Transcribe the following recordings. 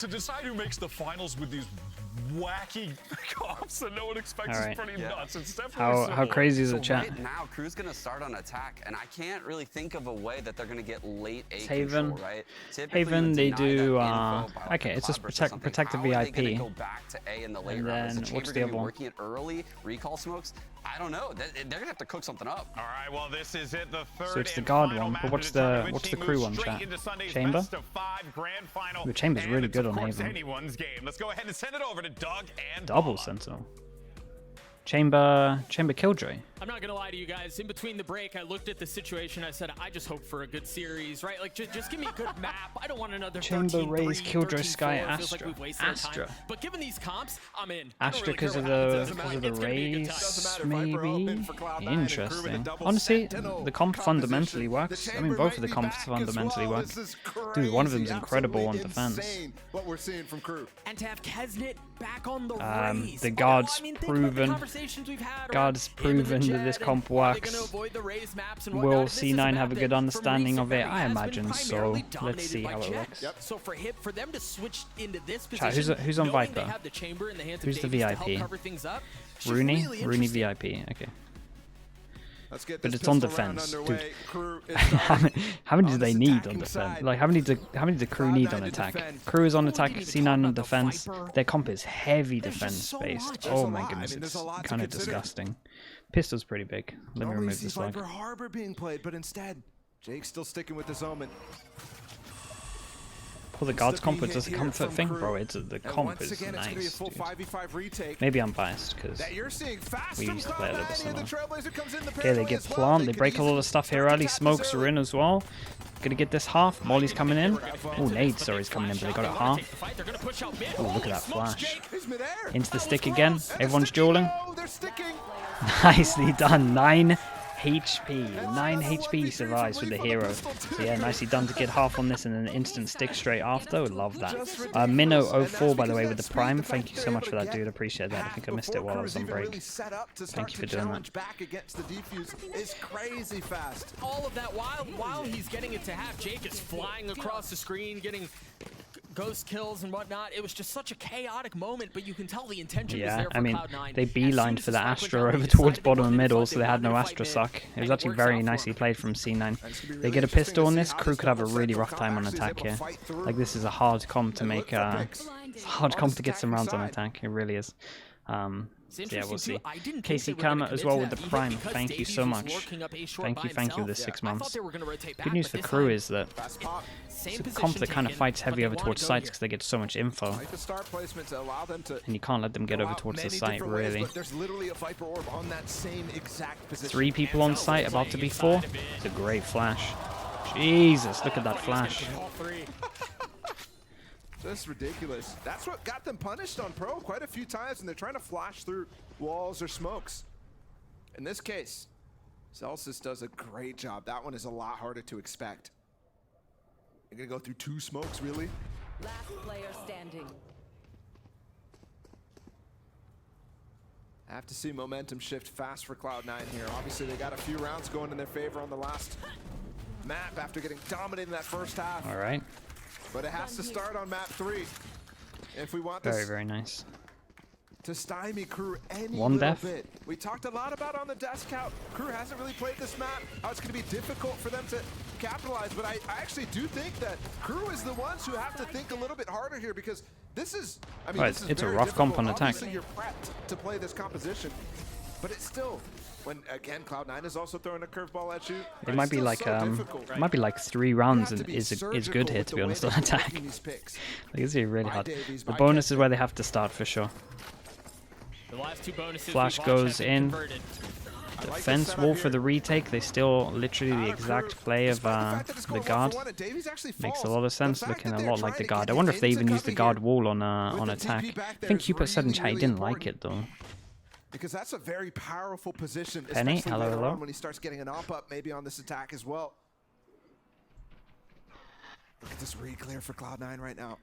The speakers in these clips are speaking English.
To decide who makes the finals with these wacky comps that no one expects is pretty nuts. It's definitely how crazy is the chat? Right now, KRU's gonna start on attack, and I can't really think of a way that they're gonna get late A Haven. control, right? Haven, they do. Okay, it's just protect the VIP. They go back to A in the late And round. then Is the what's chamber the gonna other be one? working it early? Recall smokes? I don't know. They're gonna have to cook something up. All right, well, this is it, the third. So it's the guard one, but what's the crew one, chat? Chamber? The Chamber's really good on Haven. Anyone's game. Let's go ahead and send it over to Doug and Double Sentinel. Chamber Killjoy. I'm not gonna lie to you guys. In between the break, I looked at the situation. I said, I just hope for a good series, right? Like, just give me a good map. I don't want another Chamber, Raze, Killjoy, 13-4. Sky, It feels Astra. like we've wasted our time. Astra. But given these comps, I'm in. Astra because of the Raze, maybe? Interesting. Honestly, the comp fundamentally works. I mean, both of the comps fundamentally work. Dude, one of them's incredible on defense. What we're seeing from KRU. And to have Kesnet back on the Raze. The guard's think about the proven. conversations we've had Guard's proven that this comp works. Will C9 have a good understanding of it? I imagine so. Let's see how it looks. So for them to switch into this position, Chat, who's on knowing they Viper? have the chamber in the hands of Who's the Davies to help VIP? cover things up, it's just Rooney? really Rooney interesting. VIP. Okay. Let's get But this it's on pistol round defense, underway. dude. KRU is How many do on they this need on attacking defense? side. Like how many do the crew need on attack? Crew is on attack, C9 on defense. Their comp is heavy defense based. Oh my goodness, it's kind of disgusting. Pistol's pretty big. Let me remove this flag. Viper Harbor being played, but instead, Jake's still sticking with this omen. Well, the guards comp is just a comfort thing, bro. The comp is nice, dude. Maybe I'm biased because we used to play a little bit similar. Okay, they get plant. They break a lot of stuff here early. Smokes are in as well. Gonna get this half. Molly's coming in. Oh, nade, sorry, is coming in, but they got it half. Oh, look at that flash. Into the stick again. Everyone's dueling. Nicely done. 9 HP. 9 HP survives with the hero. So yeah, nicely done to get half on this and an instant stick straight after. Love that. Minnow 04, by the way, with the prime. Thank you so much for that, dude. Appreciate that. I think I missed it while I was on break. Thank you for doing that. All of that while he's getting it to half, Jake is flying across the screen, getting ghost kills and whatnot. It was just such a chaotic moment, but you can tell the intention was there for I mean, Cloud9. they beelined for the Astra over towards bottom and middle, so they had no Astra suck. It was actually very nicely played from C9. They get a pistol on this. KRU could have a really rough time on attack here. Like, this is a hard comp to make, hard comp to get some rounds on attack. It really is. So yeah, we'll see. KC Kama as well with the prime. Thank you so much. Thank you with the 6 months. Good news for KRU is that it's a comp that kind of fights heavy over towards sites because they get so much info. And you can't let them get over towards the site, really. 3 people on site, about to be 4. It's a great flash. Jesus, look at that flash. Just ridiculous. That's what got them punished on Pro quite a few times, and they're trying to flash through walls or smokes. In this case, Celsius does a great job. That one is a lot harder to expect. You're gonna go through 2 smokes, really? Last player standing. I have to see momentum shift fast for Cloud9 here. Obviously, they got a few rounds going in their favor on the last map after getting dominated in that first half. All right. But it has to start on map 3 if we want this Very nice. to stymie KRU any One little death. bit. We talked a lot about on the desk count. KRU hasn't really played this map. How it's going to be difficult for them to capitalize. But I actually do think that KRU is the ones who have to think a little bit harder here because this is, I mean, Right, this is it's a very rough comp on difficult. attack. Obviously, you're prepped to play this composition, but it's still. When again, Cloud9 is also throwing a curveball at you. It might be like it might be like 3 rounds and is good here, to be honest, on attack. Like, it's really hard. The bonus is where they have to start for sure. The last 2 bonuses Flash goes in. Defense wall for the retake. They still literally the exact play of the guard. Makes a lot of sense, looking a lot like the guard. I wonder if they even use the guard wall on attack. I think Cupid said in chat he didn't like it though. Because that's a very powerful position, Penny, especially hello, later hello. on when he starts getting an op-up maybe on this attack as well. Look at this re-clear for Cloud9 right now.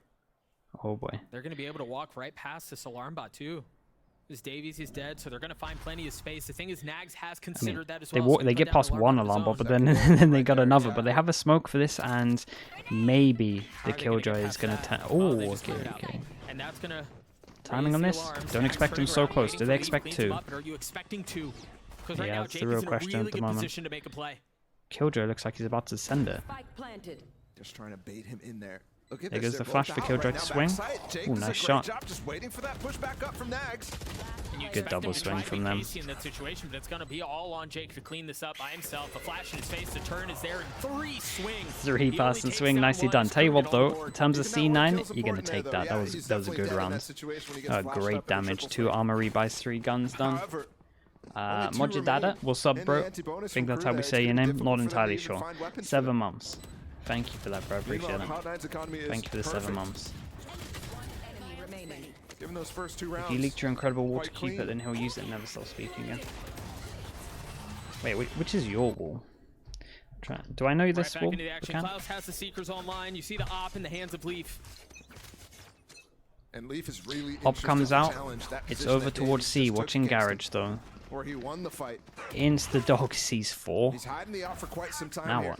Oh boy. They're going to be able to walk right past this alarm bot too. This Davies is dead, so they're going to find plenty of space. The thing is, Nags has considered that as well. They get past one alarm bot, but then then they got another. But they have a smoke for this, and maybe the Killjoy is going to... Oh, okay. And that's going to... Timing on this? Don't expect him so close. Do they expect two? Are you expecting two? Because right Yeah, now, that's Jake the real is in a question really at the good moment. position to make a play. Killjoy looks like he's about to send it. Spike planted. Just trying to bait him in there. Look at There this. goes the They're flash both for out Killjoy right to now. swing. Backside. Jake Ooh, does a nice great shot. job just waiting for that push back up from Nags. And you Good expect double him to try swing and from be them. pacey in that situation, but it's going to be all on Jake to clean this up by himself. A flash in his face, the turn is there, and 3 swings. 3 pass and swing, nicely done. Tell you what though, in terms of C9, you're gonna take that. That was a good round. Great damage. 2 armor rebuys, 3 guns done. Moja Dada, what's up, bro? I think that's how we say your name. Not entirely sure. 7 months. Thank you for that, bro. Appreciate it. Thank you for the 7 months. Enemy remaining. Given those first 2 rounds. If you leaked your incredible wall to keep it, then he'll use it and never stop speaking again. Wait, which is your wall? Do I know this Right back wall? into the action. Klaus has the Seekers online. You see the op in the hands of Leaf. And Leaf is really Hop comes out. It's position over that towards Davies C, just took watching against him, Garage though. where he won the fight. Insta dog sees 4. He's hiding the op for quite some time Now here. what?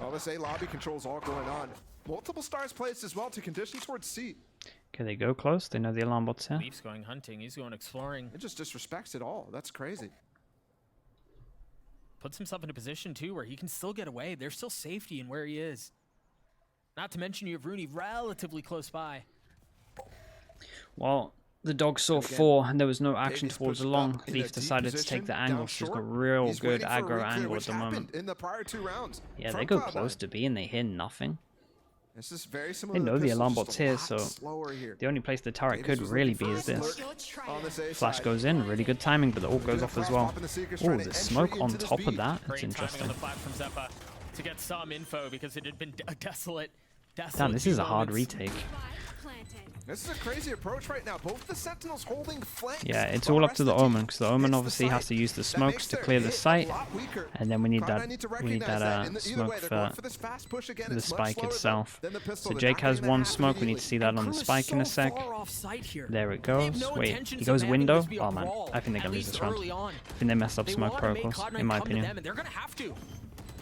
All this A lobby controls all going on. Multiple stars placed as well to condition towards C. Okay, they go close. They know the alarm bot's here. Leaf's going hunting. He's going exploring. It just disrespects it all. That's crazy. Puts himself in a position, too, where he can still get away. There's still safety in where he is. Not to mention you have Rooney relatively close by. Well, the dog saw 4 and there was no action towards the long. Leaf decided to take the angle. She's got real good aggro angle at the moment. In the prior 2 rounds. Yeah, they go close to B and they hear nothing. This is very similar. They know the alarm pistol, bot's just a here, lot so slower here. the only place the turret Davies could was really looking be for is a this. flirt on this A Flash side. goes in, really good timing, but the ult goes off as well. Oh, the smoke on top of that. That's Great timing interesting. on the flat from Zeppa to get some info because it had been a desolate. Damn, this is a hard moments. retake. This is a crazy approach right now. Both the Sentinels holding flanks. Yeah, it's all up to the Omen, because the Omen obviously has to use the smokes to clear the site, and then we need that smoke for the spike itself. So Jake has 1 smoke. We need to see that on the spike in a sec. There it goes. Wait, he goes window. Oh man, I think they're gonna lose this round. I think they messed up smoke protocols, in my opinion. They're gonna have to.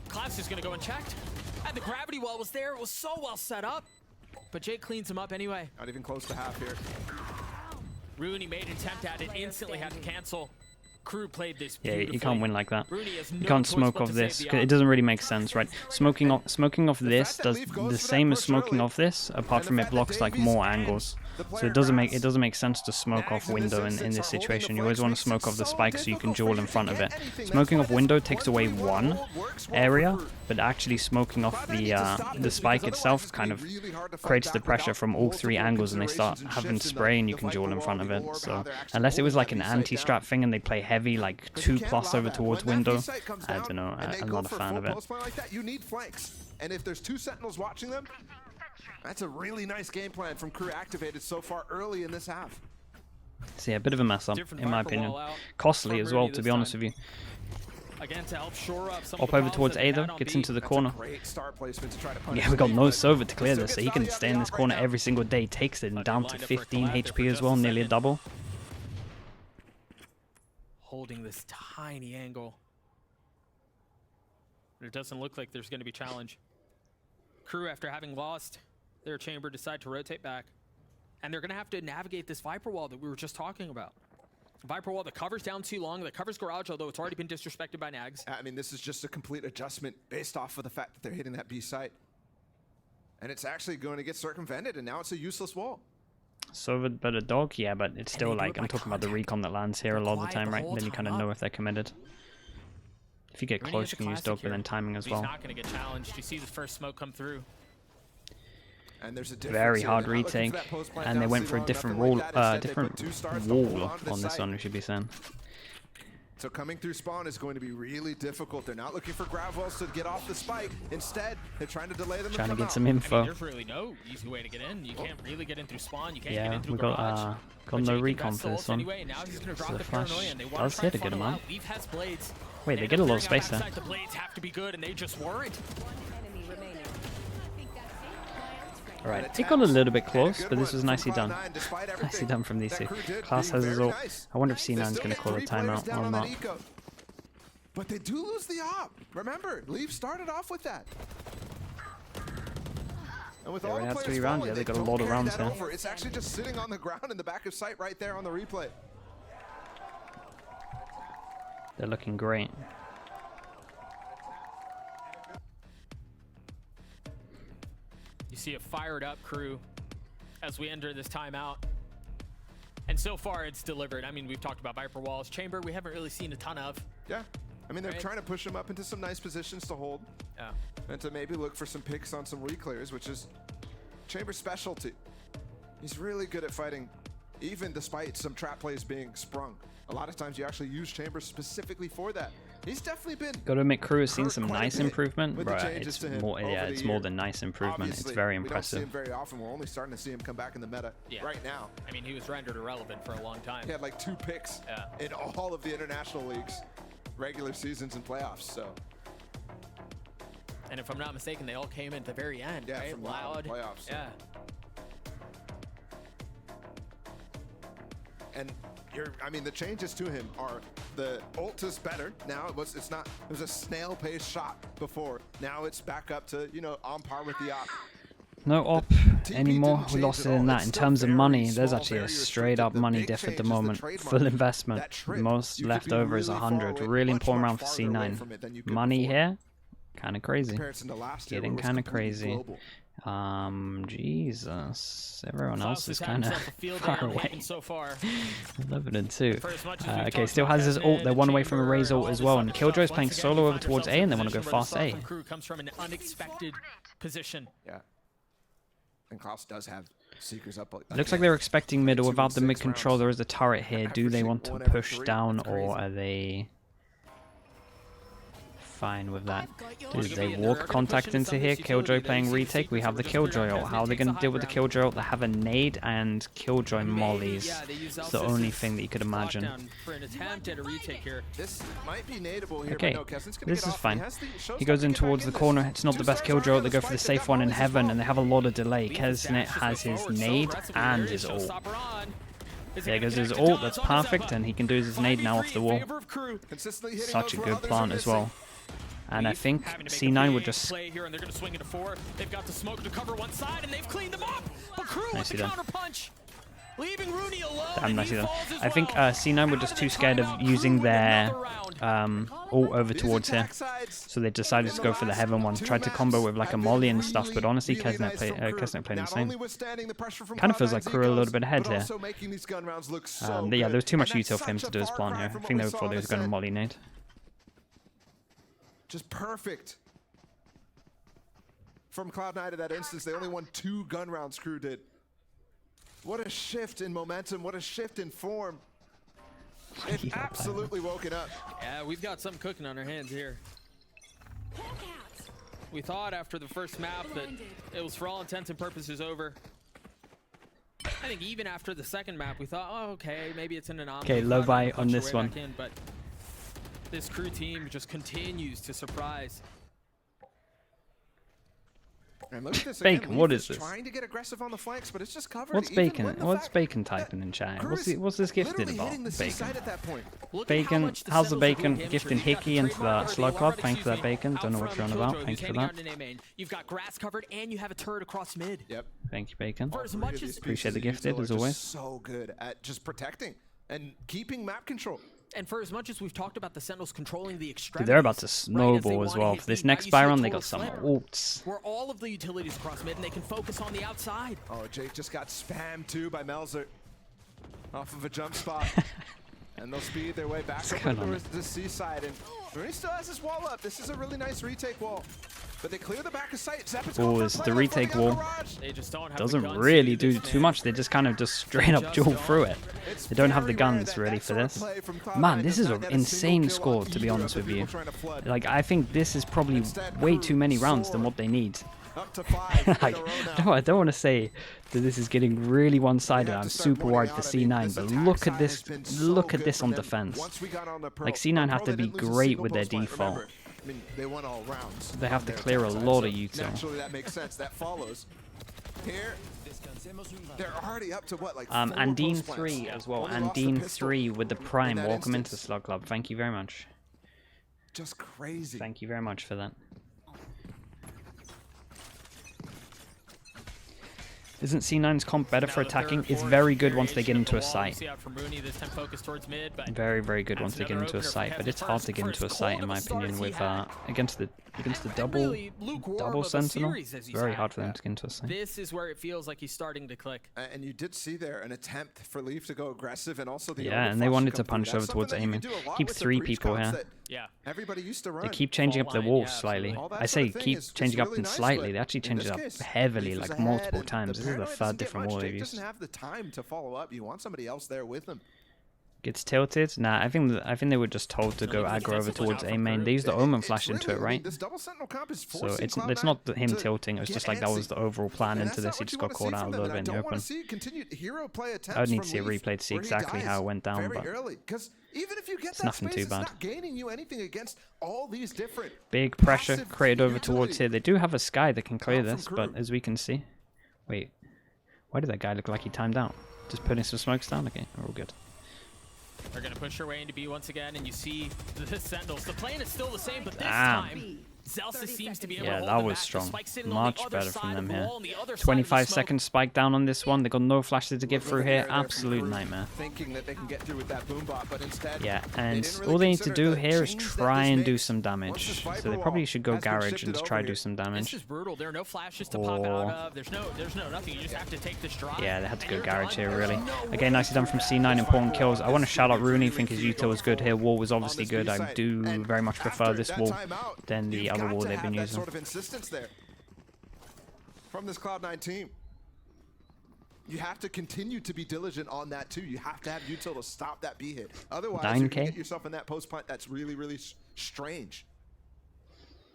Klaus is gonna go unchecked. And the gravity wall was there. It was so well set up. But Jake cleans him up anyway. Not even close to half here. Rooney made an attempt at it, instantly had to cancel. KRU played this Yeah, beautifully. you can't win like that. Rooney has You no can't choice smoke but off to this, save the 'cause it op. doesn't really make sense, right? Smoking off this does the same as smoking off this, apart from it blocks like more angles. So it doesn't make sense to smoke off window in this situation. You always want to smoke off the spike so you can duel in front of it. Smoking off window takes away one area, but actually smoking off the spike itself kind of creates the pressure from all 3 angles, and they start having spray and you can duel in front of it. So unless it was like an anti-strat thing and they play heavy like 2+ over towards window, I don't know, I'm not a fan of it. You need flanks, and if there's 2 Sentinels watching them, that's a really nice game plan from KRU activated so far early in this half. So yeah, a bit of a mess up, in my opinion. Costly as well, to be honest with you. Again, to help shore up some Up over towards A though, gets into the corner. Yeah, we got no Sova to clear this, so he can stay in this corner every single day. Takes it down to 15 HP as well, nearly a double. Holding this tiny angle. But it doesn't look like there's going to be challenge. KRU, after having lost their chamber, decide to rotate back. And they're going to have to navigate this Viper wall that we were just talking about. Viper wall that covers down too long, that covers Garage, although it's already been disrespected by Nags. I mean, this is just a complete adjustment based off of the fact that they're hitting that B site. And it's actually going to get circumvented, and now it's a useless wall. Sova, but a dog? Yeah, but it's still like, I'm talking about the recon that lands here a lot of the time, right? Then you kind of know if they're committed. If you get close, you can use dog, but then timing as well. He's not going to get challenged. You see the first smoke come through. And there's a Very hard retake, and they went for a different wall on this one, we should be saying. So coming through spawn is going to be really difficult. They're not looking for grab walls to get off the spike. Instead, they're trying to delay them. Trying to get out. some info. I mean, there's really no easy way to get in. You can't really get in through spawn. You can't get Yeah, in through we Garage. got no recon for this one. Anyway, now he's gonna drop So the the flash paranoia, and they want does to try hit a to good funnel amount. out. Leaf has blades. Wait, they get a lot of space there. The blades have to be good, and they just weren't. Enemy remaining. Alright, it got a little bit close, but this was nicely done. Nicely done from these two. Class has his ult. I wonder if C9's going to call a timeout or not. But they do lose the op. Remember, Leaf started off with that. And with They all already the have players 3 rounds. falling, Yeah, they got a don't lot of carry rounds that here. over. It's actually just sitting on the ground in the back of sight right there on the replay. They're looking great. You see a fired up crew as we enter this timeout. And so far it's delivered. I mean, we've talked about Viper Walls. Chamber, we haven't really seen a ton of. Yeah. I mean, they're Right. trying to push him up into some nice positions to hold. Yeah. And to maybe look for some picks on some reclears, which is Chamber's specialty. He's really good at fighting, even despite some trap plays being sprung. A lot of times you actually use Chambers specifically for that. He's definitely been. Got to admit, Crew has seen some quite a nice bit improvement. with the Right, changes it's to him more. Yeah, over the it's more year. than nice improvement. It's Obviously, very we don't see him impressive. very often. We're only starting to see him come back in the meta right now. I mean, he was rendered irrelevant for a long time. He had like 2 picks in all of the international leagues, regular seasons and playoffs. So And if I'm not mistaken, they all came at the very end, yeah, right? from Loud. playoffs. Yeah. And I mean, the changes to him are the ult is better now. It was a snail pace shot before. Now it's back up to, you know, on par with the op. No op anymore. We lost it in that. In terms of money, there's actually a straight up money diff at the moment. Full investment. Most left over is 100. Really important round for C9. Money here, kind of crazy. Getting kind of crazy. Jesus. Everyone else is kind of far away. So far. 11 and 2. Okay, still has his ult. They're one away from a Raze ult as well. And Killjoy's playing solo over towards A, and they want to go fast A. Crew comes from an unexpected position. Yeah. And Klaus does have Seekers up. Looks like they're expecting middle. Without the mid control, there is a turret here. Do they want to push down, or are they fine with that? Do they walk contact into here? Killjoy playing retake. We have the Killjoy ult. How are they going to deal with the Killjoy ult? They have a nade and Killjoy mollies. It's the only thing that you could imagine. Okay, this is fine. He goes in towards the corner. It's not the best Killjoy ult. They go for the safe one in heaven, and they have a lot of delay. Kesnet has his nade and his ult. There goes his ult. That's perfect, and he can do his nade now off the wall. Such a good plant as well. And I think C9 would just. Play here, and they're going to swing into 4. They've got the smoke to cover one side, and they've cleaned them up. But Crew with the counter punch, leaving Rooney alone. I'm nicely done. I think C9 were just too scared of using their ult over towards here, so they decided to go for the heaven one. Tried to combo with like a molly and stuff, but honestly, Kesnet played insane. Kind of feels like Crew a little bit ahead here. Yeah, there was too much util for him to do his plan here. I think they thought they was going to molly nade. Just perfect. From Cloud9 at that instance, they only won 2 gun rounds, Crew did. What a shift in momentum, what a shift in form. They've absolutely woken up. Yeah, we've got some cooking on our hands here. We thought after the first map that it was for all intents and purposes over. I think even after the second map, we thought, oh, okay, maybe it's an anomaly. Okay, low buy on this one. But this Crew team just continues to surprise. And look at this Bacon, again. what is this? Trying to get aggressive on the flanks, but it's just covered. What's Bacon? What's Bacon typing in chat? What's this gifted about? Bacon. Bacon, how's the Bacon gifting Hickey into the Slug Club? Thanks for that, Bacon. Don't know what you're on about. Thank you for that. You've got grass covered, and you have a turret across mid. Yep. Thank you, Bacon. For as much as Appreciate the gifted as always. So good at just protecting and keeping map control. And for as much as we've talked about the Sentinels controlling the extremities, Dude, they're about to snowball as well. For this next Byron, they got some ults. Where all of the utilities across mid, and they can focus on the outside. Oh, Jake just got spammed too by Melzer off of a jump spot. And they'll speed their way back over to the seaside. And Rooney still has his wall up. This is a really nice retake wall. But they clear the back of sight. Oh, it's the retake wall. They just don't have Doesn't really do too much. They just kind of just straight up duel through it. They don't have the guns really for this. Man, this is an insane score, to be honest with you. Like, I think this is probably way too many rounds than what they need. Like, no, I don't want to say that this is getting really one-sided. I'm super worried for C9, but look at this. Look at this on defense. Like, C9 have to be great with their default. I mean, they won all rounds. They have to clear a lot of util. Naturally, that makes sense. That follows. Here, they're already up to what, like 4 Andine post plants. 3 as well. Only lost the Andine pistol 3 with the in Prime. that Welcome into instance. Slug Club. Thank you very much. Just crazy. Thank you very much for that. Isn't C9's comp better for attacking? It's very good once they get into a site. Very, very good once they get into a site, but it's hard to get into a site in my opinion with against the double sentinel. It's very hard for them to get into a site. This is where it feels like he's starting to click. And you did see there an attempt for Leaf to go aggressive, and also the Yeah, and they wanted to punch over towards aiming. Keep 3 people here. Yeah. Everybody used to run. They keep changing up the walls slightly. All that I say sort of thing keep is changing up really them nice, slightly. but They actually in changed this it up case, heavily, Leaf is like ahead, multiple and times. This is the paranoia 3rd doesn't get different much. wall they've Jake used. doesn't have the time to follow up. You want somebody else there with him. Gets tilted. Nah, I think they were just told to go aggro over towards A main. They used the Omen flash into it, right? This double sentinel comp is So forcing it's not him tilting. It was just like that was the overall plan into this. He just got caught out a little bit in the open. I would need to see a replay to see exactly how it went down, but even if you get it's nothing too bad. It's not gaining you anything against all these different Big pressure passive created over utility. towards here. They do have a Sky that can clear Out from this, but KRU. as we can see, wait, why did that guy look like he timed out? Just putting some smokes down. Okay, we're all good. They're going to push their way into B once again, and you see the Sentinels. The plan is still the same, but this Damn. time, Zelsa seems to be able Yeah, to hold that them was back. The strong. spike's sitting on the Much other better from side them of the here. wall, on the other side of the 25 smoke. seconds spike down on this one. They got no flashes to get through here. Absolute nightmare. Thinking that they can get through with that boom bot, but instead Yeah, they and didn't really all they need to consider do the here is change that try this and do makes some once damage. this So Viper they probably wall should go has been garage shifted and just try over to do here. some This damage. is brutal. There are no flashes to pop out of. There's no nothing. You just have to take this drive. Yeah, they had to go and garage you're here, done. really. There's no Again, way nicely done from C9. Important kills. I want to shout out Rooney. I think his util was good here. Wall was obviously good. I do very much prefer this wall than the other wall they've been using. Sort of insistence there from this Cloud9 team. You have to continue to be diligent on that too. You have to have util to stop that B hit. Otherwise, you're 9K? gonna get yourself in that post plant that's really, really strange.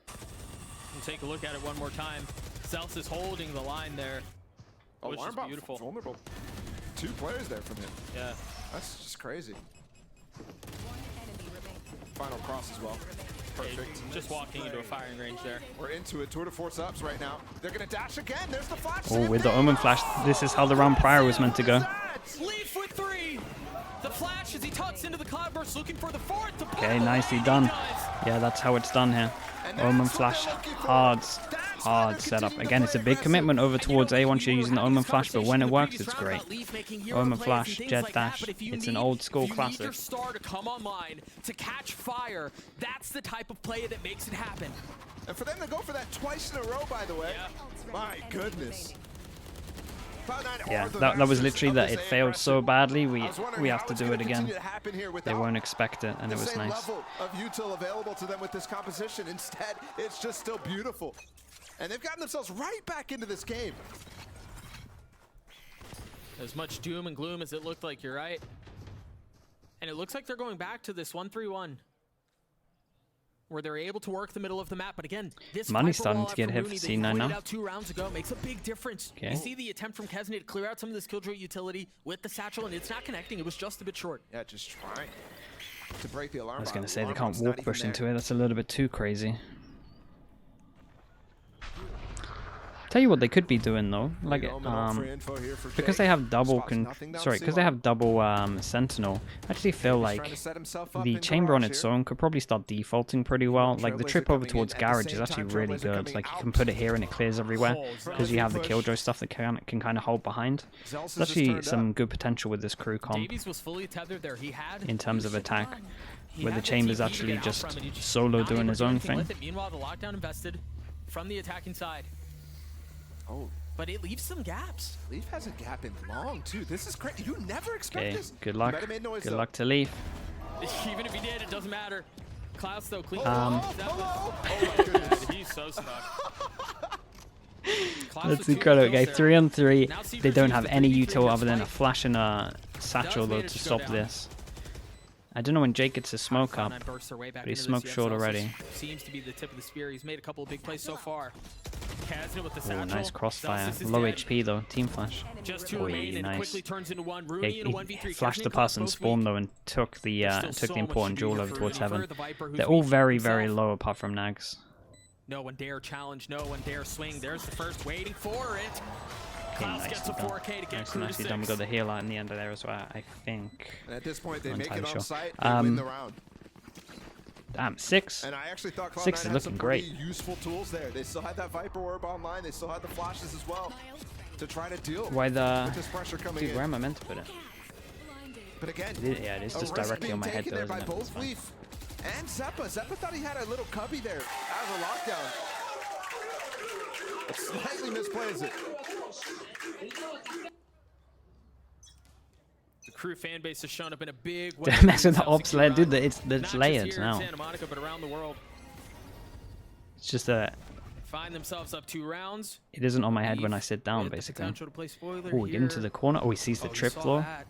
We'll take a look at it one more time. Zelsa is holding the line there, which is beautiful. Vulnerable. 2 players there from him. Yeah. That's just crazy. Final cross as well. Perfect. Just walking into a firing range there. We're into it. Tour de force ups right now. They're gonna dash again. There's the flash. Oh, with the Omen flash, this is how the round prior was meant to go. Leaf with 3. The flash as he tucks into the cloudburst, looking for the 4th. Okay, nicely done. Yeah, that's how it's done here. Omen flash, hard setup. Again, it's a big commitment over towards A once you're using the Omen flash, but when it works, it's great. Omen flash, jet dash. It's an old school classic. Your star to come online to catch fire. That's the type of play that makes it happen. And for them to go for that twice in a row, by the way, my goodness. Yeah, that was literally that. It failed so badly, we have to do it again. They won't expect it, and it was nice. Level of util available to them with this composition. Instead, it's just still beautiful. And they've gotten themselves right back into this game. As much doom and gloom as it looked like, you're right. And it looks like they're going back to this 1-3-1. Where they're able to work the middle of the map, but again, this Money's Viper starting wall to get after hit for Rooney, C9 they pointed now. out 2 rounds ago makes a big difference. Okay. You see the attempt from Kesney to clear out some of this killjoy utility with the satchel, and it's not connecting. It was just a bit short. Yeah, just trying to break the alarm. I was going bot. to say, they Alarm can't bot's not walk even push there. into it. That's a little bit too crazy. Tell you what they could be doing though, like because they have double because they have double sentinel. I actually feel like the chamber on its own could probably start defaulting pretty well. Like the trip over towards garage is actually really good. Like you can put it here and it clears everywhere because you have the killjoy stuff that can kind of hold behind. There's actually some good potential with this KRU comp Davies was fully tethered there. He had in terms of attack, where the had chamber's TP to actually get out just from it. He just solo not doing able his to do own anything thing. with it. Meanwhile, the lockdown invested from the attacking side. Oh, but it leaves some gaps. Leaf has a gap in long too. This is crazy. You never expect Okay, this. good luck. Good luck to Leaf. Even if he did, it doesn't matter. Klaus though clean. Hello? Oh my goodness, he's so stuck. That's incredible. Okay, 3-on-3. They don't have any util other than a flash and a satchel though to stop this. I don't know when Jake gets his smoke up, but he's smoked short already. Seems to be the tip of the spear. He's made a couple of big plays so far. Kazna with the Oh, satchel. nice crossfire. Zelsis is Low dead. HP though. Team flash. Just 2 Oi, remain, and it nice. quickly turns into 1. Yeah, Rooney in a 1v3. he flashed Kazna the and Klaus pass and both spawned weak. though and took the There's still so important much to do jewel here over for towards Rooney, heaven. for the Viper who's They're all weak very himself. low apart from Nags. No one dare challenge. No one dare swing. There's the first, waiting for it. Klaus gets a 4K to get Nicely done. We got the heal out in the end of there as well, I think. And at this point, they I'm make not it entirely on sure. site. They win the round. Damn, 6. And I actually thought Six Cloud9 is had some looking pretty great. useful tools there. They still had that Viper Orb online. They still had the flashes as well to try to deal Why the... with this pressure coming Dude, in. where am I meant to put it? But again, Yeah, it is a just risk directly being on my head taken though, there isn't by it? That's both fine. Leaf and Zeppa. Zeppa thought he had a little cubby there out of the lockdown. But slightly misplays it. The crew fan base has shown up in a big way. Imagine the ops layer, dude. It's layered now. Santa Monica, but around the world. It's just a... Find themselves up 2 rounds. It isn't on my head when I Leaf sit down, with the basically. potential to play spoiler Oh, we get into here. the corner. Oh, he sees the Oh, you trip saw floor. that.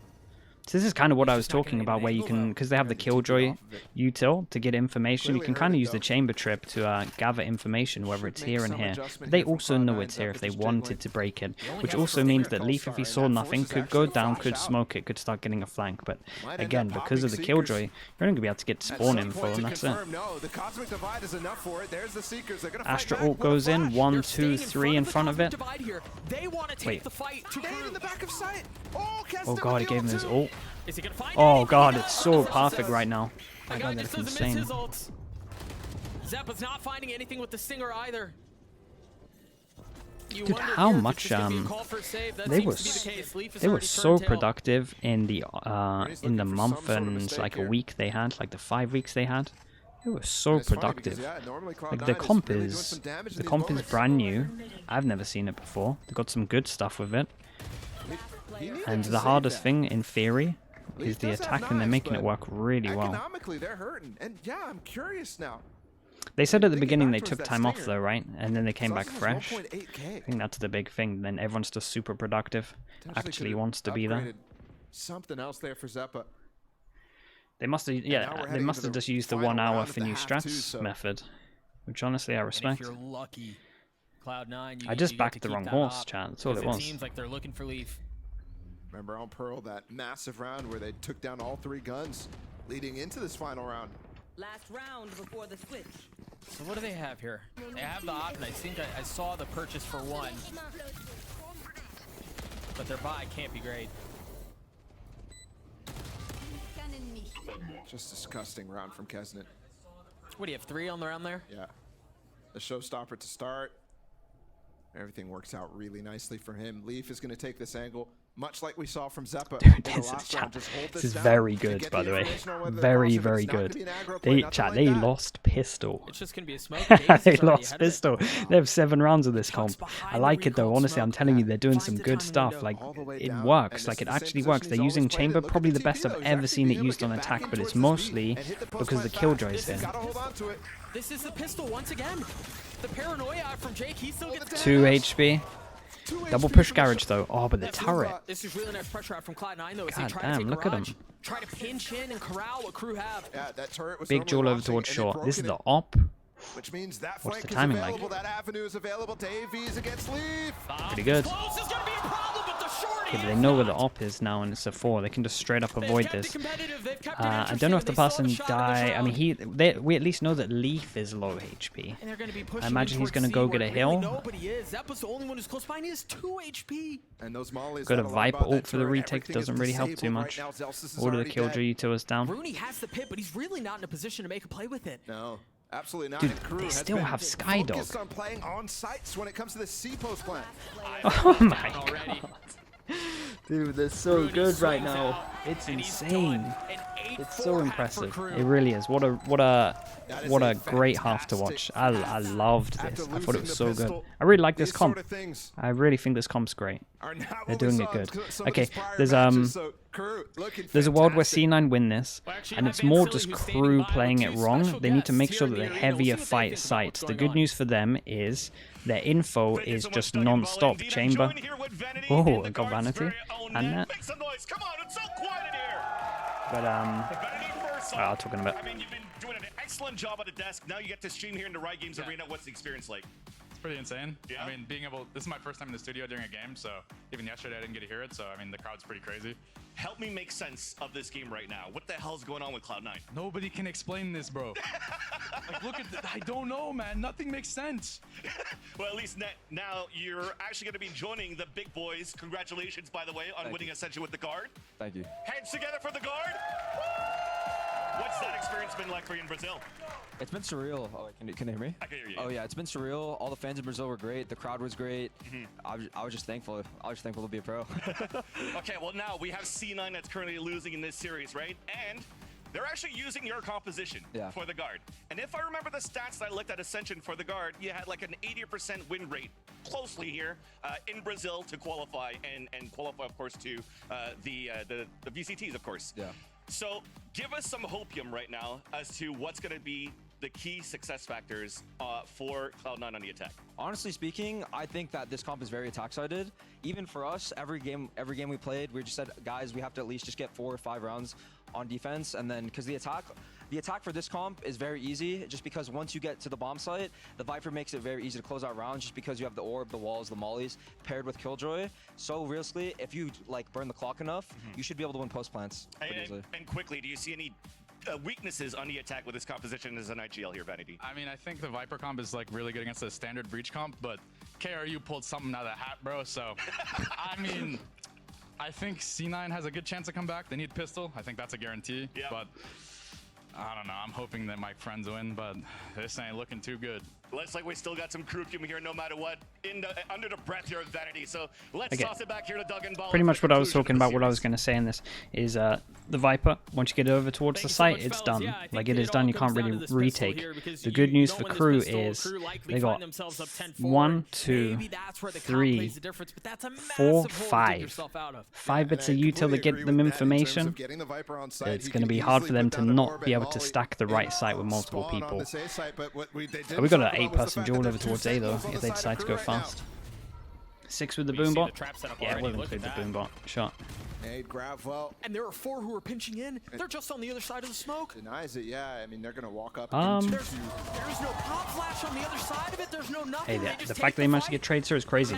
So this is kind of what I was just not talking gonna about, get where an you angle, can, because they have the Killjoy util to get information, you Clearly can kind of heard it, use the though. chamber trip to gather information, whether Should it's make here and some here. adjustment But they here from also know Cloud9. it's here if they Zeppa's wanted jiggling. to break it, only which has also a means finger that call, Leaf, if he sorry, saw and that nothing, forces could go actually down, flash could out. smoke it, could start getting a flank. But Might end again, up because of the popping Killjoy, Seekers. you're only going to be able to get At spawn some info, point to and that's it. confirm, no, the Cosmic Divide is enough for it. There's the Seekers. They're gonna fight Astra back. ult What a goes in, flash. 1, They're 2, staying 3 in the front of Cosmic it. Divide here. They want to take Wait. the fight to Nade crew. in the back of sight. Oh, Oh god, he gave him his ult. Is he gonna find Oh anything? god, He it's does. so Zeppa perfect says- right now. The My guy god, just that's doesn't miss insane. his ults. Zeppa's not finding anything with the Stinger either. You Dude, wonder how here if much, it's just gonna be a call for a save. That they seems were to be the case. Leaf has They were already so turned tail. productive in the looking for some month sort of and mistake like a here. week they had, like the 5 weeks they had. They were so productive. Like the comp is brand new. I've never seen it before. They got some good stuff with it. And the hardest thing, in theory, is the attack, and they're making it work really well. Economically, they're hurting. And yeah, I'm curious now. They said at the Thinking beginning back they towards took that time off stinger. though, right? And then they came back Sauce was fresh. 1.8K. I think that's the big thing. Then everyone's just super productive. Potentially Actually could've wants to be there. upgraded Something else there for Zeppa. They must have, now we're yeah, they heading must into have the just used the final 1 hour round of for the new half too, strats so- method, which honestly I And respect. if you're lucky, Cloud9, I just you get backed to the keep wrong that horse, up, chat. That's all because it was. seems like they're looking for Leaf. Remember on Pearl, that massive round where they took down all 3 guns leading into this final round. Last round before the switch. So what do they have here? They have the option. I think I saw the purchase for 1. But their buy can't be great. Just disgusting round from Kesnet. What do you have, 3 on the round there? Yeah. The showstopper to start. Everything works out really nicely for him. Leaf is going to take this angle, much like we saw from Zeppa. Dude, in the this is, last round. Just hold this is down very and good, get by the way. information on whether they're Very, crossing. If very it's not gonna good. be an aggro play, They, nothing chat, like they that. lost pistol. It's just going to be a smoke. They lost pistol. They have 7 rounds of this comp. I like it though. Honestly, I'm telling you, they're doing some good stuff. Like All the way it down. works. And Like this it is the same actually position works. he's They're always using played it. chamber, Look at probably the the best TP I've though. He's ever actually seen it being able used to on get back attack, in but it's towards the mostly beat and hit the post because the plant Killjoy's fast. here. Gotta hold on to it. This is the pistol once again. The paranoia from Jake. He still gets 2 HP. Double push garage though. Oh, but the turret. This is really nice pressure out from Cloud9 though. As God they try damn, to take look at garage, him. try to pinch in and corral what crew have. Yeah, that turret was Big normally jewel over launching, towards and short. they've This is broken the op. Which means that What's flank the is timing like? available. That avenue is available to AVs against Leaf. Pretty good. Close is gonna be a problem, but the shorty Okay, but they is know where the not. op is now, and it's a 4. They can just straight up They've avoid kept it this. competitive. They've kept it I interesting, don't know if and the they still have a person shot in this die. I mean, round. we at least know that Leaf is low HP. And they're gonna be pushing I imagine in he's towards gonna go C, get where a really hill. Nobody is. Zeppa's the only one who's close by, and he has 2 HP. And those mollies. Got a that Viper about that ult for the turret, retake, everything doesn't is really help too disabled much. right now. Zelsis is Order the already Killjoy dead. util is down. Rooney has the pit, but he's really not in a position to make a play with it. No, absolutely not. Dude, And Crew they has still been have Skydog. focused on playing on sites when it comes to the C post plant. Oh my Already. god. Dude, they're so Rooney good right swings now. out, It's and he's insane. done an 8-4 It's so half for impressive. Crew. It really is. What a That is great half to fantastic watch. I loved After this. I thought it losing was the so good. pistol, I really like these this comp. sort of things I really think this comp's great. are not They're what we doing saw it in good. some of Okay, these prior there's matches, so Crew looking There's a world where fantastic. C9 win this, Well, actually, and I it's have more Van just Silly, who's standing crew by playing with it 2 wrong. special They need to guests make here sure in that the they arena. We'll heavier see what they fight think about sites. what's The going good on. news for them is their info Thank you is so much, just Doug and non-stop Volunteer. chamber. Join here with Vanity Oh, in I the got Guards' Vanity very own and net. that. Make some noise. Come on, it's so quiet in here. But Vanity first. I'll talk in a bit. I mean, you've been doing an excellent job at the desk. Now you get to stream here in the Riot Games Arena. What's the experience like? It's pretty insane. Yeah. I mean, this is my first time in the studio during a game, so even yesterday I didn't get to hear it, so I mean, the crowd's pretty crazy. Help me make sense of this game right now. What the hell's going on with Cloud9? Nobody can explain this, bro. Like, look at I don't know, man. Nothing makes sense. Well, at least now you're actually going to be joining the big boys. Congratulations, by the way, on winning Ascension with the guard. Thank you. Hands together for the guard. What's that experience been like for you in Brazil? It's been surreal. Oh, can you hear me? I can hear you. Oh yeah, it's been surreal. All the fans in Brazil were great. The crowd was great. I was just thankful. I was just thankful to be a pro. Okay, well now we have C9 that's currently losing in this series, right? And they're actually using your composition for the guard. And if I remember the stats that I looked at Ascension for the guard, you had like an 80% win rate closely here in Brazil to qualify and qualify, of course, to the VCTs, of course. Yeah. So give us some hopium right now as to what's going to be the key success factors for Cloud9 on the attack. Honestly speaking, I think that this comp is very attack-sided. Even for us, every game we played, we just said, guys, we have to at least just get 4 or 5 rounds on defense, and then because the attack for this comp is very easy, just because once you get to the bomb site, the Viper makes it very easy to close out rounds, just because you have the orb, the walls, the mollies paired with Killjoy. So realistically, if you like burn the clock enough, you should be able to win post plants pretty easily. And quickly, do you see any weaknesses on the attack with this composition as an IGL here, Vanity? I mean, I think the Viper comp is like really good against the standard breach comp, but KRU pulled something out of the hat, bro. So, I mean, I think C9 has a good chance to come back. They need pistol. I think that's a guarantee. Yeah. But I don't know. I'm hoping that my friends win, but this ain't looking too good. Looks like we still got some crew here no matter what. Under the breath here of Vanity. So let's toss it back here to Doug and Ball. Pretty much what I was talking about, what I was going to say in this is the Viper, once you get over towards the site, it's done. Like, it is done. You can't really retake. The good news for crew is they got 1, 2, 3, 4, 5. 5 bits of util to get them information. It's going to be hard for them to not be able to stack the right site with multiple people. We got an 8-person duel over towards A though, if they decide to go fast. 6 with the boombot. Yeah, we'll include the boombot. Shot. Nade grab well. And there are 4 who are pinching in. They're just on the other side of the smoke. Denies it, yeah. I mean, they're gonna walk up. There's no pop flash on the other side of it. There's no nothing. Hey, the fact they managed to get trade sir is crazy.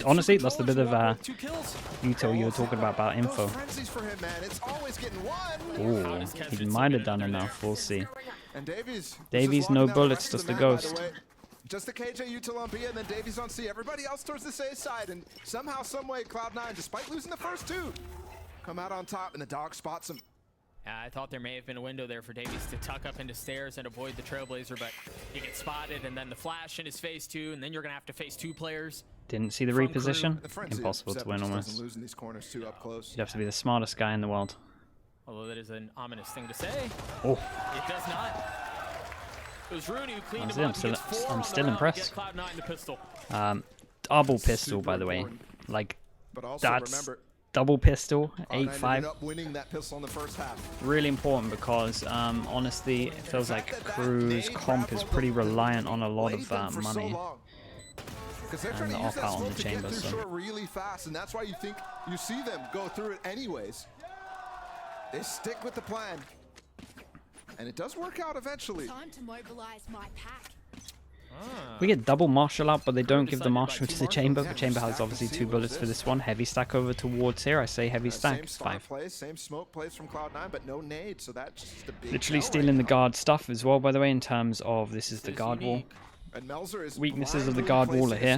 Honestly, that's the bit of util you were talking about info. Ooh, he might have done enough. We'll see. And Davies, no bullets, just the ghost. Just the KJ util on B, and then Davies on C. Everybody else towards the safe side, and somehow, someway, Cloud9, despite losing the first 2, come out on top, and the dog spots him. I thought there may have been a window there for Davies to tuck up into stairs and avoid the Trailblazer, but he gets spotted, and then the flash in his face too, and then you're gonna have to face 2 players. Didn't see the reposition. Impossible to win almost. Losing these corners too up close. You'd have to be the smartest guy in the world. Although that is an ominous thing to say. Oh. It does not. It was Rooney who cleaned him up. I'm still impressed. Cloud9 the pistol. Double pistol, by the way. Like, that's double pistol, 8-5. Winning that pistol in the first half. Really important because, honestly, it feels like Crew's comp is pretty reliant on a lot of money. And the off out on the chamber. So. Really fast, and that's why you think you see them go through it anyways. They stick with the plan. And it does work out eventually. Time to mobilize my pack. We get double Marshall out, but they don't give the Marshall to the Chamber. The Chamber has obviously 2 bullets for this one. Heavy stack over towards here. I say heavy stack. 5. Same smoke plays from Cloud9, but no nade, so that's just a big literally stealing the guard stuff as well, by the way, in terms of this is the guard wall. Weaknesses of the guard wall are here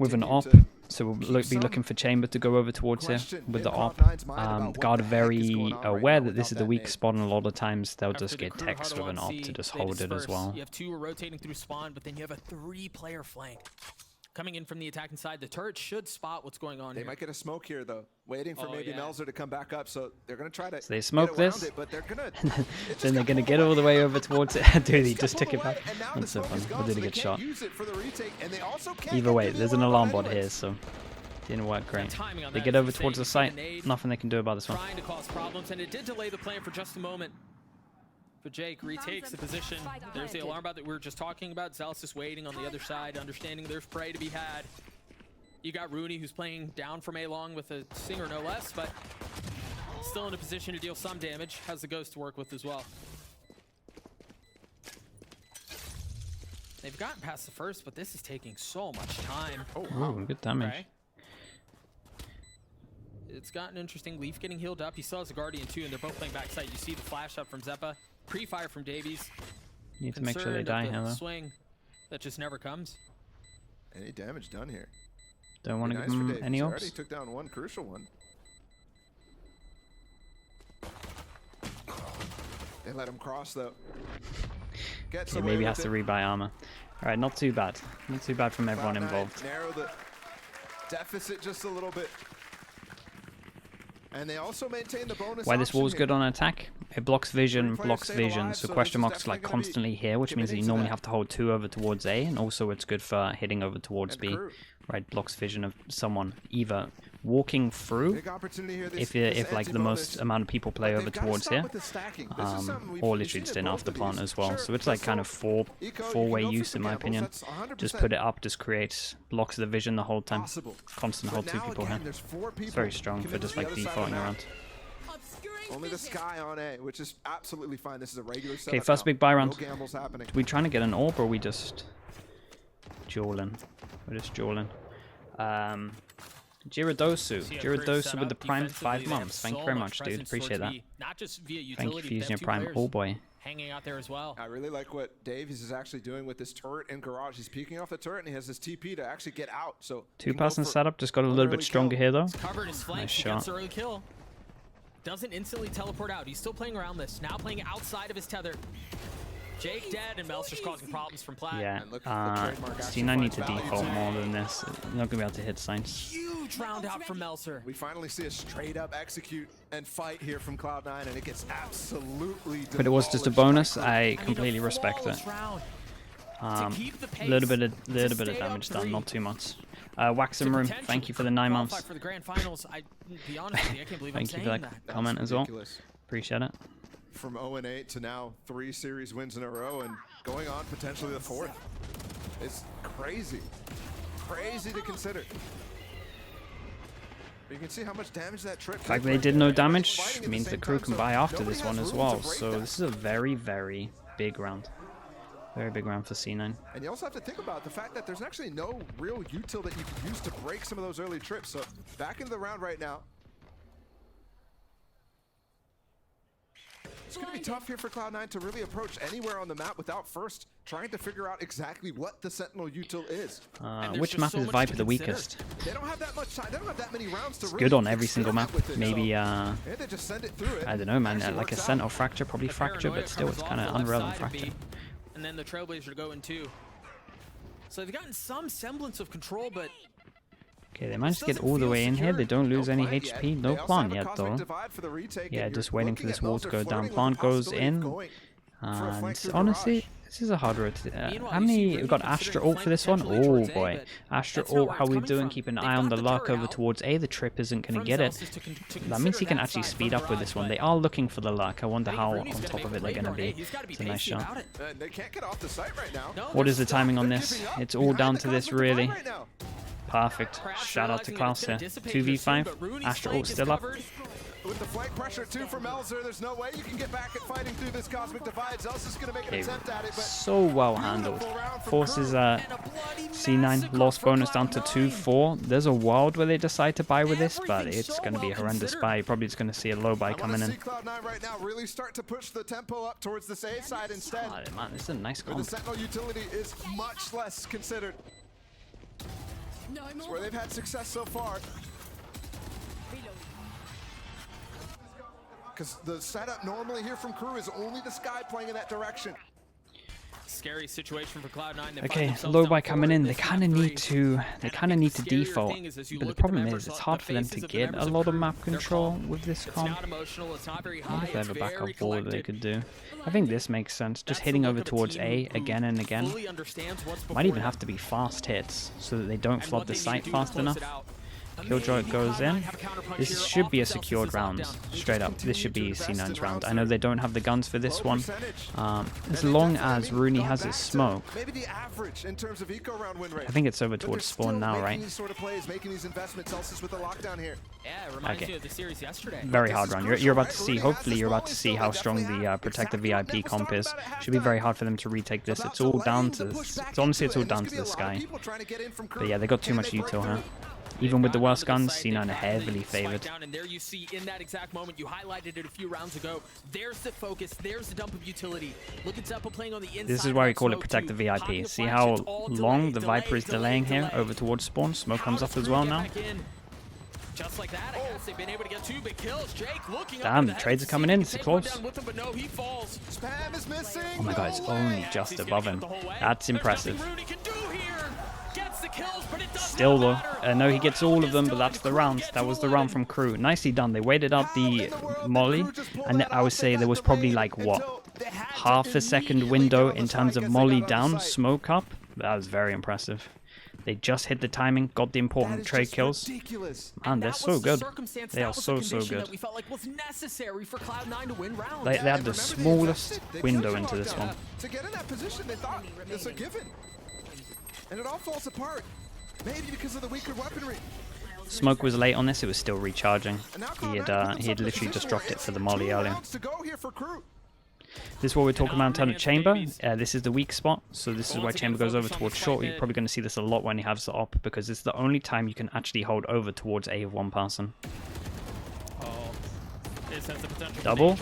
with an op, so we'll be looking for Chamber to go over towards here with the op. Guard are very aware that this is the weak spot, and a lot of times they'll just get text with an op to just hold it as well. You have 2 rotating through spawn, but then you have a 3-player flank. Coming in from the attacking side, the turret should spot what's going on here. They might get a smoke here, though. Waiting for maybe Melzer to come back up, so they're going to try to they smoke this, it, but they're gonna, then they're going to get all the way over towards it. Dude, he just took it back. That's so fun. We did a good shot. Either way, there's an alarm bot here, so didn't work great. They get over towards the site. Nothing they can do about this one. Trying to cause problems, and it did delay the plan for just a moment. But Jake retakes the position. There's the alarm bot that we were just talking about. Zealous is waiting on the other side, understanding there's prey to be had. You got Rooney, who's playing down from A-Long with a Singer, no less, but still in a position to deal some damage. Has the Ghost to work with as well. They've gotten past the first, but this is taking so much time. Oh, wow. Good damage. Okay. It's gotten interesting. Leaf getting healed up. He still has a Guardian too, and they're both playing backside. You see the flash up from Zeppa. Pre-fire from Davies. Need to make sure they die here, though. Swing that just never comes. Any damage done here? Don't want to give him any ops. Already took down one crucial one. They let him cross though. Okay, maybe has to rebuy armor. All right, not too bad. Not too bad from everyone involved. Narrow the deficit just a little bit. And they also maintain the bonus. Why this wall's good on attack? It blocks vision, so question marks like constantly here, which means that you normally have to hold 2 over towards A, and also it's good for hitting over towards B. Right, blocks vision of someone either walking through, if like the most amount of people play over towards here, or literally just in after plant as well. So it's like kind of four-way use in my opinion. Just put it up, just creates blocks of the vision the whole time. Constant hold 2 people here. It's very strong for just like defaulting around. Only the sky on A, which is absolutely fine. This is a regular setup. Okay, first big buy round. No gambles happening. Are we trying to get an orb, or are we just dueling? We're just dueling. Gyaradosu with the Prime 5 months. Thank you very much, dude. Appreciate that. Thank you for using your Prime. Oh boy. Hanging out there as well. I really like what Davies is actually doing with this turret in garage. He's peeking off the turret and he has his TP to actually get out. So 2-person setup just got a little bit stronger here though. Covered his flank. Nice shot. Early kill. Doesn't instantly teleport out. He's still playing around this. Now playing outside of his tether. Jake dead and Melser's causing problems from Plat. Yeah, C9 need to default more than this. They're not going to be able to hit signs. Huge round out from Melser. We finally see a straight up execute and fight here from Cloud9, and it gets absolutely demolished. But it was just a bonus. I completely respect it. A little bit of damage done, not too much. Waxen Room, thank you for the 9 months. For the grand finals, I can't believe thank you for that comment as well. Appreciate it. From 0-8 to now 3 series wins in a row and going on potentially the 4th. It's crazy. Crazy to consider. But you can see how much damage that trip did. The fact they did no damage means the crew can buy after this one as well. So this is a very, very big round. Very big round for C9. And you also have to think about the fact that there's actually no real util that you can use to break some of those early trips. So back into the round right now. It's going to be tough here for Cloud9 to really approach anywhere on the map without first trying to figure out exactly what the Sentinel util is. Which map is Viper the weakest? They don't have that much time. They don't have that many rounds to it's good on every single map. Maybe, they just send it through it. I don't know, man. Like a Sentinel Fracture, probably Fracture, but still it's kind of unrelevant Fracture. And then the Trailblazer go in too. So they've gotten some semblance of control, but... Okay, they managed to get all the way in here. They don't lose any HP. No plant yet, though. Yeah, just waiting for this wall to go down. Plant goes in. And honestly, this is a hard road. How many? We've got Astra ult for this one. Oh boy. Astra ult, how are we doing? Keep an eye on the luck over towards A. The trip isn't going to get it. That means he can actually speed up with this one. They are looking for the luck. I wonder how on top of it they're going to be. It's a nice shot. What is the timing on this? It's all down to this, really. Perfect. Shout out to Klaus here. 2v5. Astra ult still up. With the flank pressure too from Melzer, there's no way you can get back at fighting through this cosmic divide. Zel's just going to make an attempt at it, but so well handled. Forces C9 lost bonus down to 2-4. There's a world where they decide to buy with this, but it's going to be a horrendous buy. Probably just going to see a low buy coming in. Cloud9 right now really start to push the tempo up towards the safe side instead. Oh, man, this is a nice comp. The Sentinel utility is much less considered. It's where they've had success so far. Because the setup normally here from KRU is only the Sky playing in that direction. Scary situation for Cloud9. Okay, low buy coming in. They kind of need to default. But the problem is it's hard for them to get a lot of map control with this comp. I wonder if they have a backup wall that they could do. I think this makes sense. Just hitting over towards A again and again. Might even have to be fast hits so that they don't flood the site fast enough. Killjoy goes in. This should be a secured round, straight up. This should be C9's round. I know they don't have the guns for this one. As long as Rooney has his smoke, I think it's over towards spawn now, right? Okay. Very hard round. You're about to see, hopefully you're about to see how strong the Protector VIP comp is. Should be very hard for them to retake this. It's all down to, honestly it's all down to the sky. But yeah, they got too much util, huh? Even with the worst guns, C9 are heavily favored. And there you see in that exact moment, you highlighted it a few rounds ago. There's the focus, there's the dump of utility. Look at Zeppa playing on the inside. This is why we call it Protect the VIP. See how long the Viper is delaying here over towards spawn? Smoke comes up as well now. Just like that, I guess they've been able to get 2 big kills. Jake looking damn, the trades are coming in. It's close. But no, he falls. Spam is missing. Oh my god, it's only just above him. That's impressive. Still though, I know he gets all of them, but that's the round. That was the round from KRU. Nicely done. They waited out the molly, and I would say there was probably like, what, half a second window in terms of molly down, smoke up. That was very impressive. They just hit the timing, got the important trade kills. Man, they're so good. They are so good. They had the smallest window into this one. To get in that position, they thought it's a given. And it all falls apart. Maybe because of the weaker weaponry. Smoke was late on this, it was still recharging. He had literally just dropped it for the molly earlier. This is what we're talking about in terms of chamber. This is the weak spot, so this is why chamber goes over towards short. You're probably going to see this a lot when he has the op, because it's the only time you can actually hold over towards A of one person. Double?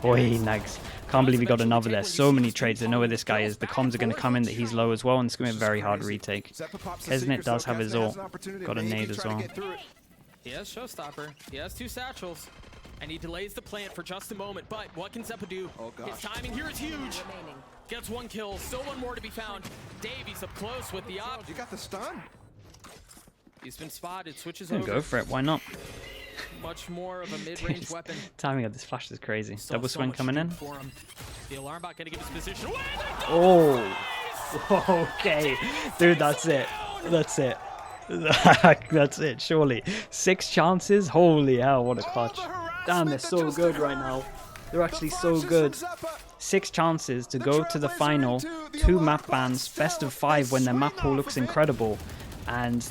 Oi, nags. Can't believe he got another there. So many trades. They know where this guy is. The comms are going to come in that he's low as well, and it's going to be a very hard retake. Kesnit does have his ult. Got a nade as well. He has Showstopper. He has 2 satchels. And he delays the plant for just a moment. But what can Zeppa do? His timing here is huge. Gets 1 kill. Still 1 more to be found. Davies up close with the op. You got the stun. He's been spotted. Switches over. Go for it. Why not? Much more of a mid-range weapon. Timing of this flash is crazy. Double swing coming in. The alarm bot gonna give his position. Oh, okay, dude, that's it. That's it. That's it. Surely 6 chances. Holy hell! What a clutch. Damn, they're so good right now. They're actually so good. 6 chances to go to the final. 2 map bans. Best of 5 when their map pool looks incredible, and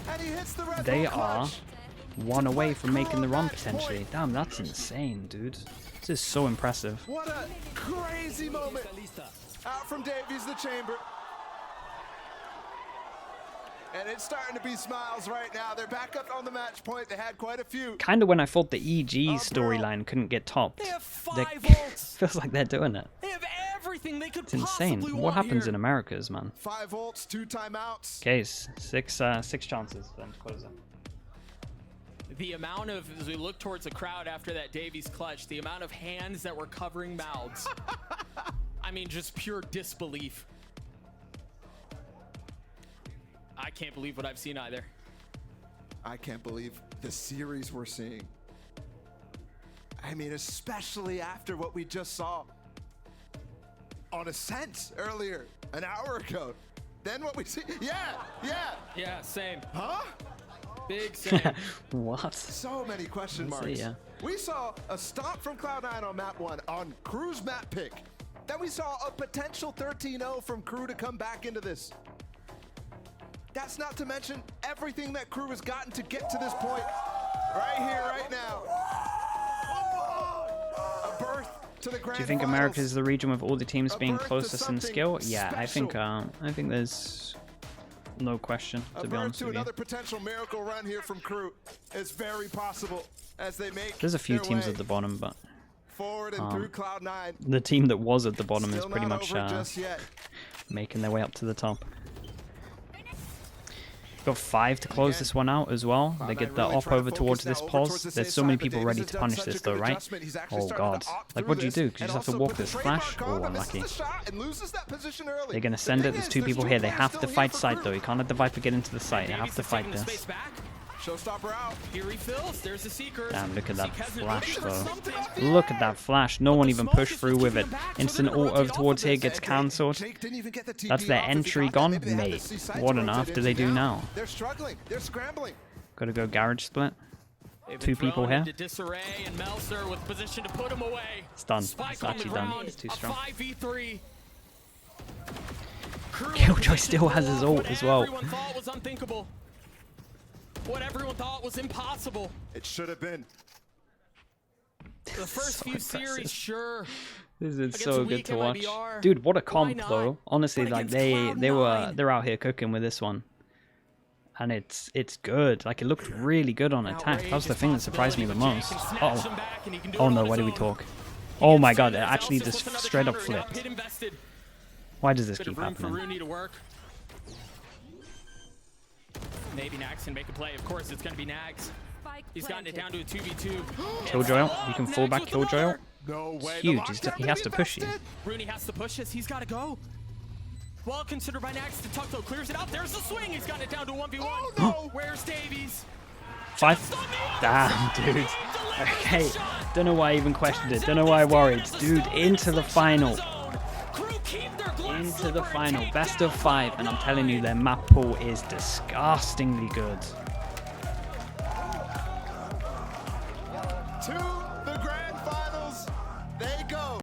they are 1 away from making the run potentially. Damn, that's insane, dude. This is so impressive. What a crazy moment. Out from Davies, the chamber. And it's starting to be smiles right now. They're back up on the match point. They had quite a few. Kind of when I thought the EG storyline couldn't get topped. Feels like they're doing it. They have everything they could it's insane. What happens in Americas, man? 5 ults, 2 timeouts. Okay, 6 chances then to close up. The amount of, as we look towards the crowd after that Davies clutch, the amount of hands that were covering mouths. I mean, just pure disbelief. I can't believe what I've seen either. I can't believe the series we're seeing. I mean, especially after what we just saw on Ascent earlier, an hour ago. Then what we see, yeah, same. Huh? Big same. What? So many question marks. We saw a stomp from Cloud9 on map 1 on KRU's map pick. Then we saw a potential 13-0 from KRU to come back into this. That's not to mention everything that KRU has gotten to get to this point. Right here, right now. A berth to the grand Do you think finals. America is the region with all the teams being closest in skill? Yeah, I think there's no question, to be honest with you. Another potential miracle run here from KRU is very possible as they make There's a few teams at the bottom, but forward and through Cloud9. The team that was at the bottom is pretty much just yet. making their way up to the top. Got 5 to close this one out as well. They get the op over towards this pause. There's so many people ready to punish this though, right? Oh god. Like, what do you do? Because you just have to walk this flash? Oh, unlucky. They're going to send it. There's 2 people here. They have to fight site though. You can't let the Viper get into the site. They have to fight this. Showstopper out. He refills. There's the Seeker. Damn, look at that flash though. Look at that flash. No one even pushed through with it. Instant ult over towards here gets cancelled. That's their entry gone. Mate, what on earth do they do now? They're struggling. They're scrambling. Got to go garage split. They've 2 been people thrown here. into disarray, and Melser with position to put him away. It's done. Spike It's on the actually done. ground, It's too a strong. 5v3. KRU Killjoy still has his ult as well. What everyone thought was unthinkable. What everyone thought was impossible. It should have been. The first so few impressive. series, sure. This is Against so a good weak to watch. MIBR, Dude, what a why comp not? though. Honestly, But like against they're Cloud9. out here cooking with this one. And it's good. Like it looked really good on attack. That was the thing that surprised me the most. Oh. Oh no, why do we talk? Oh my god, it actually just straight up flipped. Why does this Bit keep of room for happening? Rooney to work. Maybe Nags can make a play. Of course, it's going to be Nags. He's gotten it down to a 2v2. Killjoy, you can fall back Killjoy. No way. Huge. He has to push you. Rooney has to push this. He's got to go. Well considered by Nags. The tuck though clears it out. There's the swing. He's gotten it down to 1v1. Oh, no. Where's Davies? 5. Damn, dude. Okay. Don't know why I even questioned it. Don't know why I worried. Dude, into the final. Into the final. Best of 5. And I'm telling you, their map pool is disgustingly good. 2